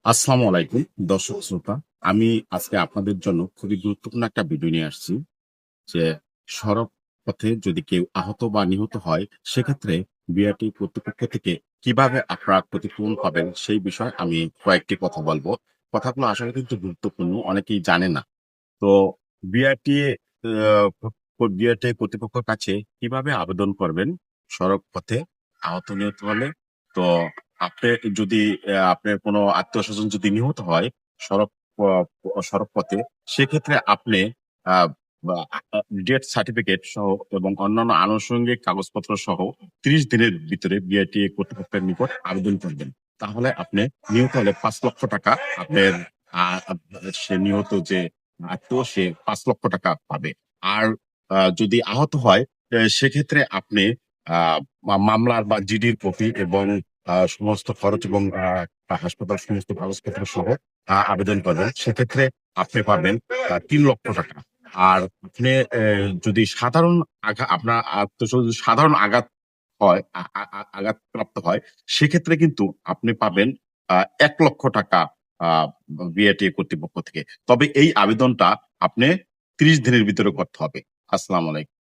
আসসালামু আলাইকুম দর্শক শ্রোতা। আমি আজকে আপনাদের জন্য খুবই গুরুত্বপূর্ণ একটা ভিডিও নিয়ে আসছি যে, সড়ক পথে যদি কেউ আহত বা নিহত হয়, সেক্ষেত্রে বিআরটি কর্তৃপক্ষ থেকে কিভাবে আপনারা ক্ষতিপূরণ পাবেন, সেই বিষয়ে আমি কয়েকটি কথা বলবো। কথাগুলো আসলে কিন্তু গুরুত্বপূর্ণ, অনেকেই জানে না। তো বিআরটি বিআরটি কর্তৃপক্ষের কাছে কিভাবে আবেদন করবেন সড়ক পথে আহত নিহত হলে? তো আপনি যদি আপনার কোনো আত্মীয়-স্বজন যদি নিহত হয় সড়ক প সড়ক পথে, সেক্ষেত্রে আপনি আ বা ডেথ সার্টিফিকেট সহ এবং অন্যান্য আনুষঙ্গিক কাগজপত্র সহ ৩০ দিনের ভিতরে বিআরটি কর্তৃপক্ষের নিকট আবেদন করবেন। তাহলে আপনি নিহত হলে ৳৫,০০,০০০ আপনার আ আ সে নিহত যে আত্মীয় সে ৳৫,০০,০০০ পাবে। আর যদি আহত হয় সেক্ষেত্রে আপনি আ মামলার বা জিডির কপি এবং সমস্ত খরচ এবং হাসপাতাল সমস্ত কাগজপত্র সহ আবেদন করবেন। সেক্ষেত্রে আপনি পাবেন ৳৩,০০,০০০। আর আপনি যদি সাধারণ আপনার আত্মীয়স্বজন যদি সাধারণ আঘাত হয় আঘাতপ্রাপ্ত হয়, সেক্ষেত্রে কিন্তু আপনি পাবেন ৳১,০০,০০০ আ বিআরটি কর্তৃপক্ষ থেকে। তবে এই আবেদনটা আপনি ৩০ দিনের ভিতরে করতে হবে। আসসালামু আলাইকুম।